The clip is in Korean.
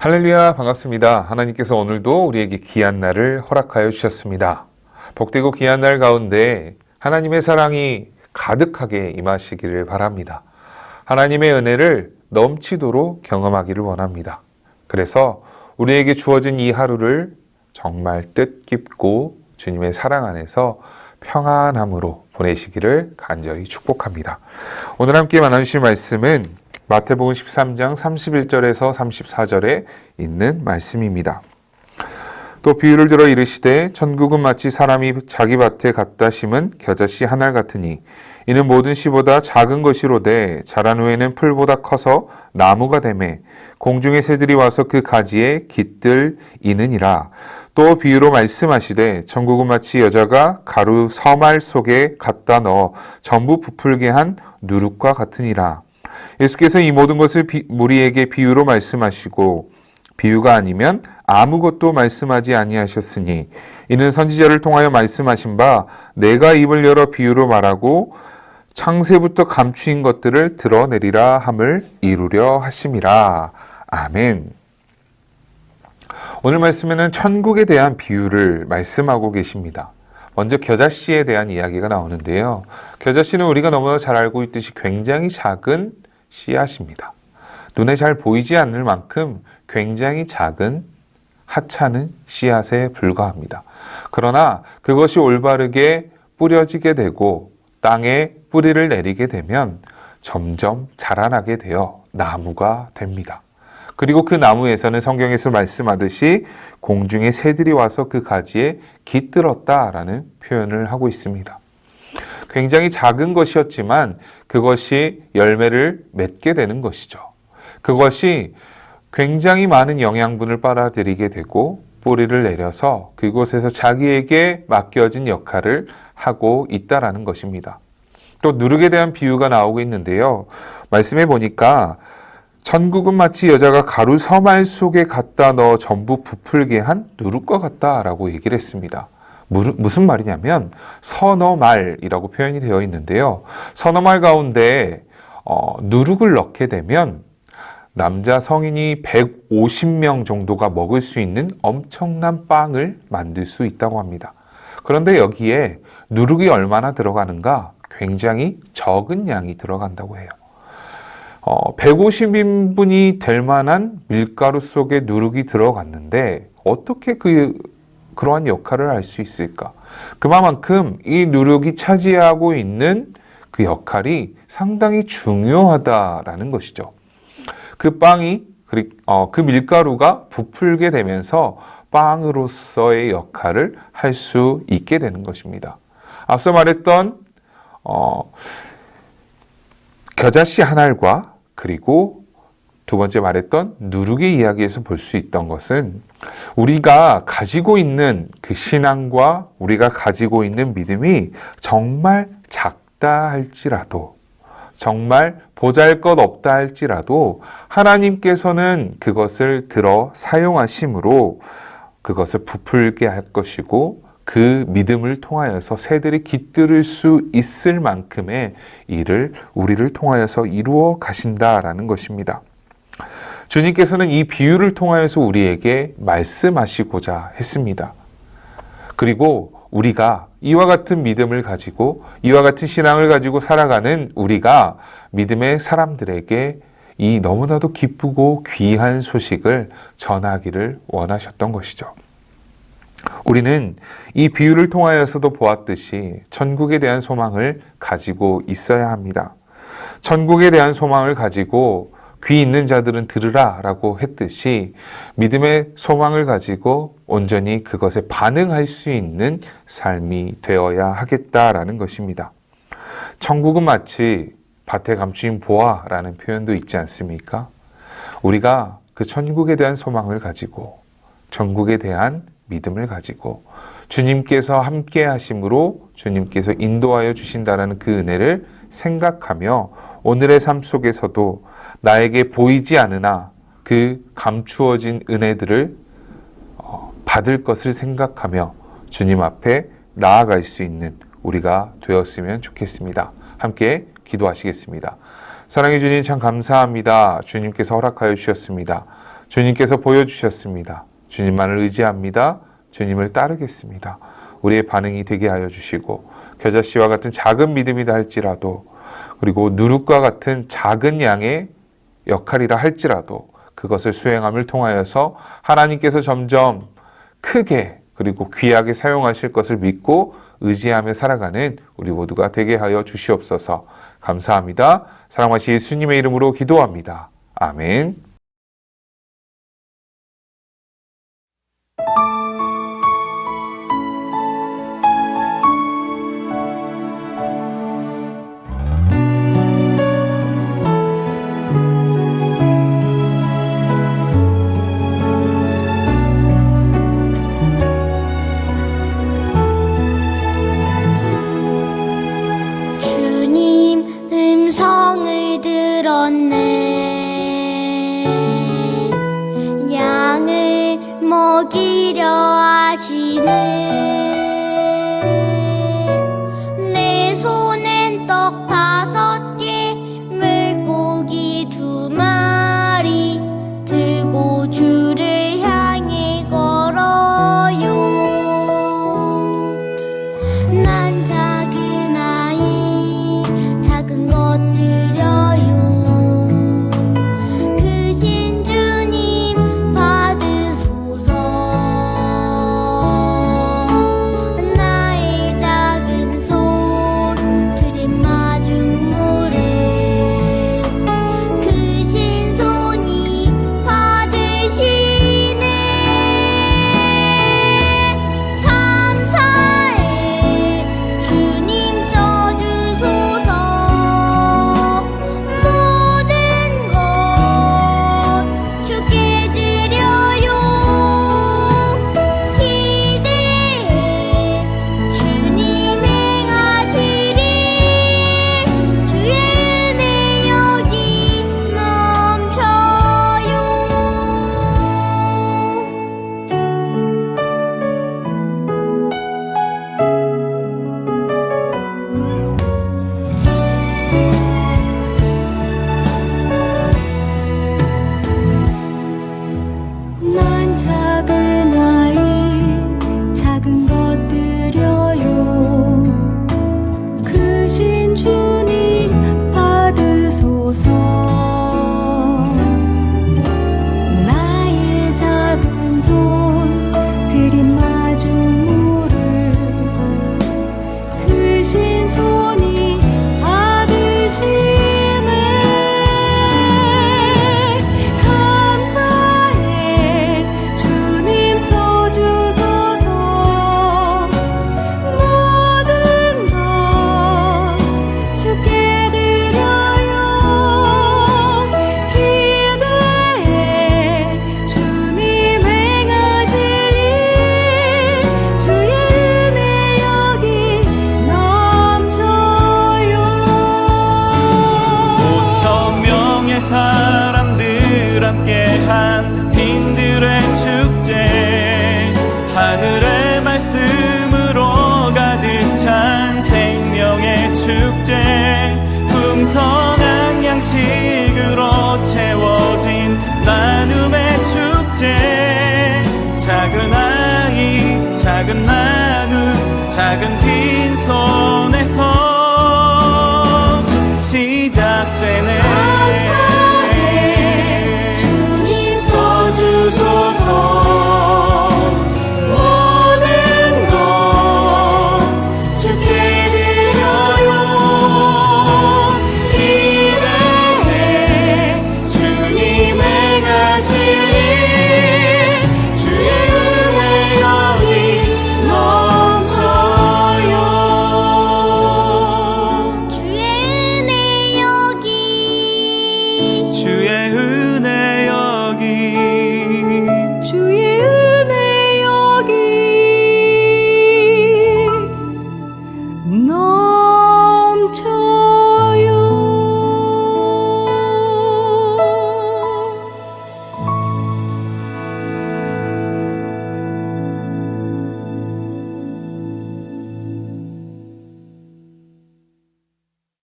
할렐루야, 반갑습니다. 하나님께서 오늘도 우리에게 귀한 날을 허락하여 주셨습니다. 복되고 귀한 날 가운데 하나님의 사랑이 가득하게 임하시기를 바랍니다. 하나님의 은혜를 넘치도록 경험하기를 원합니다. 그래서 우리에게 주어진 이 하루를 정말 뜻깊고 주님의 사랑 안에서 평안함으로 보내시기를 간절히 축복합니다. 오늘 함께 나누실 말씀은 마태복음 13장 31절에서 34절에 있는 말씀입니다. 또 비유를 들어 이르시되 천국은 마치 사람이 자기 밭에 갖다 심은 겨자씨 한 알 같으니 이는 모든 씨보다 작은 것이로되 자란 후에는 풀보다 커서 나무가 되매 공중의 새들이 와서 그 가지에 깃들이느니라. 또 비유로 말씀하시되 천국은 마치 여자가 가루 서말 속에 갖다 넣어 전부 부풀게 한 누룩과 같으니라. 예수께서 이 모든 것을 우리에게 비유로 말씀하시고 비유가 아니면 아무것도 말씀하지 아니하셨으니 이는 선지자를 통하여 말씀하신 바 내가 입을 열어 비유로 말하고 창세부터 감추인 것들을 드러내리라 함을 이루려 하심이라. 아멘. 오늘 말씀에는 천국에 대한 비유를 말씀하고 계십니다. 먼저 겨자씨에 대한 이야기가 나오는데요. 겨자씨는 우리가 너무나 잘 알고 있듯이 굉장히 작은 씨앗입니다. 눈에 잘 보이지 않을 만큼 굉장히 작은 하찮은 씨앗에 불과합니다. 그러나 그것이 올바르게 뿌려지게 되고 땅에 뿌리를 내리게 되면 점점 자라나게 되어 나무가 됩니다. 그리고 그 나무에서는 성경에서 말씀하듯이 공중의 새들이 와서 그 가지에 깃들었다라는 표현을 하고 있습니다. 굉장히 작은 것이었지만 그것이 열매를 맺게 되는 것이죠. 그것이 굉장히 많은 영양분을 빨아들이게 되고 뿌리를 내려서 그곳에서 자기에게 맡겨진 역할을 하고 있다라는 것입니다. 또 누룩에 대한 비유가 나오고 있는데요. 말씀해 보니까 천국은 마치 여자가 가루 서말 속에 갖다 넣어 전부 부풀게 한 누룩과 같다라고 얘기를 했습니다. 무슨 말이냐면 선어말이라고 표현이 되어 있는데요. 선어말 가운데 누룩을 넣게 되면 남자 성인이 150명 정도가 먹을 수 있는 엄청난 빵을 만들 수 있다고 합니다. 그런데 여기에 누룩이 얼마나 들어가는가? 굉장히 적은 양이 들어간다고 해요. 150인분이 될 만한 밀가루 속에 누룩이 들어갔는데 어떻게 그러한 역할을 할 수 있을까? 그만큼 이 누룩이 차지하고 있는 그 역할이 상당히 중요하다라는 것이죠. 그 빵이, 그 밀가루가 부풀게 되면서 빵으로서의 역할을 할 수 있게 되는 것입니다. 앞서 말했던 겨자씨 한 알과 그리고 두 번째 말했던 누룩의 이야기에서 볼 수 있던 것은 우리가 가지고 있는 그 신앙과 우리가 가지고 있는 믿음이 정말 작다 할지라도 정말 보잘것없다 할지라도 하나님께서는 그것을 들어 사용하심으로 그것을 부풀게 할 것이고 그 믿음을 통하여서 새들이 깃들을 수 있을 만큼의 일을 우리를 통하여서 이루어 가신다라는 것입니다. 주님께서는 이 비유를 통하여서 우리에게 말씀하시고자 했습니다. 그리고 우리가 이와 같은 믿음을 가지고 이와 같은 신앙을 가지고 살아가는 우리가 믿음의 사람들에게 이 너무나도 기쁘고 귀한 소식을 전하기를 원하셨던 것이죠. 우리는 이 비유를 통하여서도 보았듯이 천국에 대한 소망을 가지고 있어야 합니다. 천국에 대한 소망을 가지고 귀 있는 자들은 들으라 라고 했듯이 믿음의 소망을 가지고 온전히 그것에 반응할 수 있는 삶이 되어야 하겠다라는 것입니다. 천국은 마치 밭에 감추인 보화라는 표현도 있지 않습니까? 우리가 그 천국에 대한 소망을 가지고 천국에 대한 믿음을 가지고 주님께서 함께 하심으로 주님께서 인도하여 주신다라는 그 은혜를 생각하며 오늘의 삶 속에서도 나에게 보이지 않으나 그 감추어진 은혜들을 받을 것을 생각하며 주님 앞에 나아갈 수 있는 우리가 되었으면 좋겠습니다. 함께 기도하시겠습니다. 사랑해 주님 참 감사합니다. 주님께서 허락하여 주셨습니다. 주님께서 보여주셨습니다. 주님만을 의지합니다. 주님을 따르겠습니다. 우리의 반응이 되게 하여 주시고 겨자씨와 같은 작은 믿음이다 할지라도 그리고 누룩과 같은 작은 양의 역할이라 할지라도 그것을 수행함을 통하여서 하나님께서 점점 크게 그리고 귀하게 사용하실 것을 믿고 의지하며 살아가는 우리 모두가 되게 하여 주시옵소서. 감사합니다. 사랑하신 예수님의 이름으로 기도합니다. 아멘. 음성을 들었네. 양을 먹이려 하시네. 내 손엔 떡 5개, 물고기 2마리 들고 주를 향해 걸어요. 난 작은 아이 작은 것 드려요. 크신 주님 받으소서. 나의 작은 손 들인 마중물에 크신 손이 받으시네. 감사해 주님 써주소서. 모든 것 주께 드려요. 기대해 주님 행하실 일. 주의 은혜 여기 넘쳐요. 난 작은 아이 작은 것 드려요. 크신 주님 받으소서. 나의 작은 손 들인 마중물을 크신 손이 받으시네. 감사해 주님 써주소서. 모든 것 주께 드려요. 기대해 주님 행하실 일. 주의 은혜 여기 넘쳐요. 5,000명의 사람들 함께한 빈들의 축제, 하늘의 말씀으로 가득 찬 생명의 축제, 풍성한 양식으로 채워진 나눔의 축제, 작은 아이 작은 나눔 작은 빈손에서 시작되는